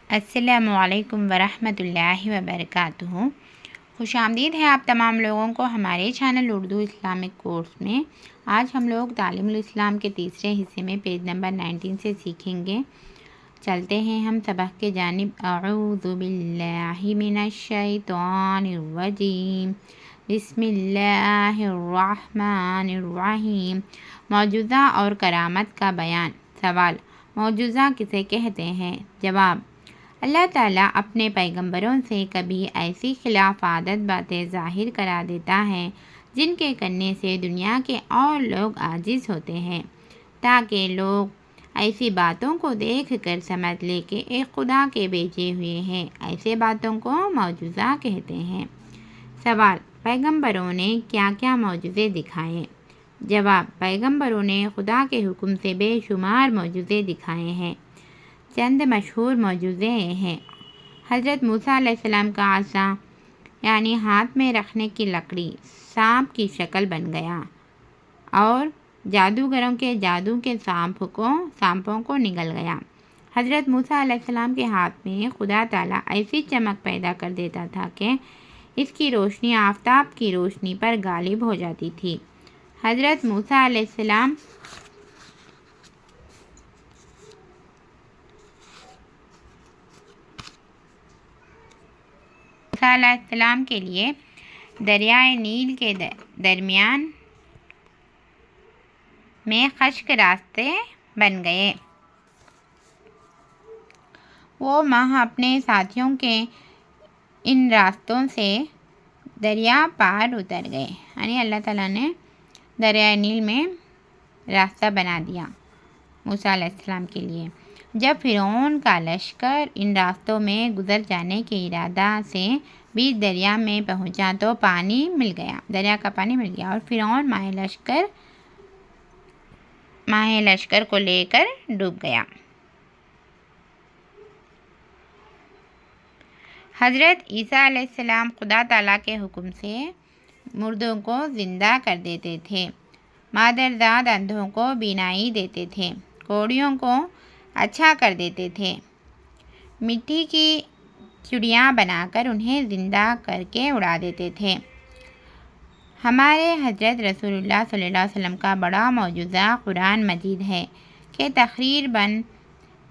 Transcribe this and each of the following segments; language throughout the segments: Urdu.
السلام علیکم ورحمۃ اللہ وبرکاتہ۔ خوش آمدید ہے آپ تمام لوگوں کو ہمارے چینل اردو اسلامک کورس میں۔ آج ہم لوگ تعلیم الاسلام کے تیسرے حصے میں پیج نمبر 19 سے سیکھیں گے۔ چلتے ہیں ہم سبق کے جانب۔ اعوذ باللہ من الشیطان الرجیم، بسم اللہ الرحمن الرحیم۔ معجزہ اور کرامت کا بیان۔ سوال: معجزہ کسے کہتے ہیں؟ جواب: اللہ تعالیٰ اپنے پیغمبروں سے کبھی ایسی خلاف عادت باتیں ظاہر کرا دیتا ہے جن کے کرنے سے دنیا کے اور لوگ عاجز ہوتے ہیں، تاکہ لوگ ایسی باتوں کو دیکھ کر سمجھ لے کہ ایک خدا کے بھیجے ہوئے ہیں۔ ایسے باتوں کو معجزہ کہتے ہیں۔ سوال: پیغمبروں نے کیا کیا معجزے دکھائے؟ جواب: پیغمبروں نے خدا کے حکم سے بے شمار معجزے دکھائے ہیں۔ چند مشہور معجزے ہیں: حضرت موسیٰ علیہ السلام کا عصا یعنی ہاتھ میں رکھنے کی لکڑی سانپ کی شکل بن گیا اور جادوگروں کے جادو کے سانپوں کو نگل گیا۔ حضرت موسیٰ علیہ السلام کے ہاتھ میں خدا تعالیٰ ایسی چمک پیدا کر دیتا تھا کہ اس کی روشنی آفتاب کی روشنی پر غالب ہو جاتی تھی۔ حضرت موسیٰ علیہ السلام کے لیے دریائے نیل کے درمیان میں خشک راستے بن گئے۔ وہ ماہ اپنے ساتھیوں کے ان راستوں سے دریا پار اتر گئے، یعنی اللہ تعالیٰ نے دریائے نیل میں راستہ بنا دیا موسیٰ علیہ السلام کے لیے۔ جب فرعون کا لشکر ان راستوں میں گزر جانے کے ارادہ سے بیچ دریا میں پہنچا تو دریا کا پانی مل گیا اور فرعون ماہ لشکر کو لے کر ڈوب گیا۔ حضرت عیسیٰ علیہ السلام خدا تعالیٰ کے حکم سے مردوں کو زندہ کر دیتے تھے، مادرزاد اندھوں کو بینائی دیتے تھے، کوڑیوں کو اچھا کر دیتے تھے، مٹی کی چڑیاں بنا کر انہیں زندہ کر کے اڑا دیتے تھے۔ ہمارے حضرت رسول اللہ صلی اللہ علیہ وسلم کا بڑا معجزہ قرآن مجید ہے کہ تقریباً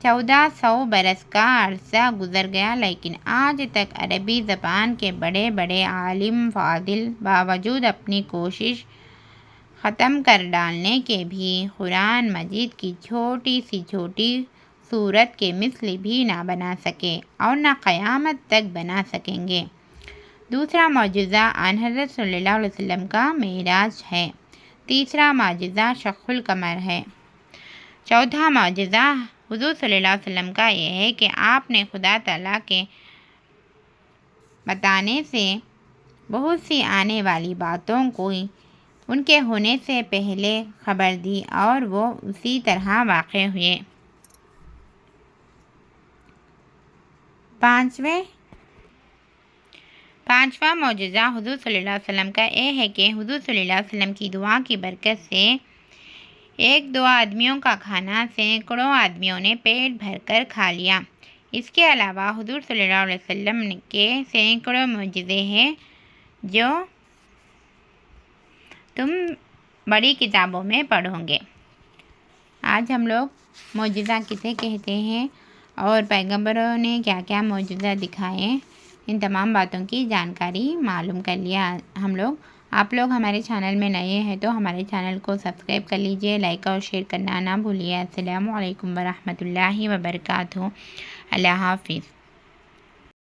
1400 برس کا عرصہ گزر گیا، لیکن آج تک عربی زبان کے بڑے بڑے عالم فاضل باوجود اپنی کوشش ختم کر ڈالنے کے بھی قرآن مجید کی چھوٹی سی چھوٹی سورت کے مثل بھی نہ بنا سکے اور نہ قیامت تک بنا سکیں گے۔ دوسرا معجزہ آن حضرت صلی اللہ علیہ وسلم کا معراج ہے۔ تیسرا معجزہ شق القمر ہے۔ چوتھا معجزہ حضور صلی اللہ علیہ وسلم کا یہ ہے کہ آپ نے خدا تعالیٰ کے بتانے سے بہت سی آنے والی باتوں کو ان کے ہونے سے پہلے خبر دی اور وہ اسی طرح واقع ہوئے۔ پانچواں معجزہ حضور صلی اللہ علیہ وسلم کا یہ ہے کہ حضور صلی اللہ علیہ وسلم کی دعا کی برکت سے ایک دو آدمیوں کا کھانا سینکڑوں آدمیوں نے پیٹ بھر کر کھا لیا۔ اس کے علاوہ حضور صلی اللہ علیہ وسلم کے سینکڑوں معجزے ہیں جو تم بڑی کتابوں میں پڑھو گے۔ آج ہم لوگ معجزہ کسے کہتے ہیں اور پیغمبروں نے کیا کیا معجزہ دکھائے، ان تمام باتوں کی جانکاری معلوم کر لیا ہم لوگ۔ آپ لوگ ہمارے چینل میں نئے ہیں تو ہمارے چینل کو سبسکرائب کر لیجئے، لائک اور شیئر کرنا نہ بھولیے۔ السلام علیکم ورحمۃ اللہ وبرکاتہ۔ اللہ حافظ۔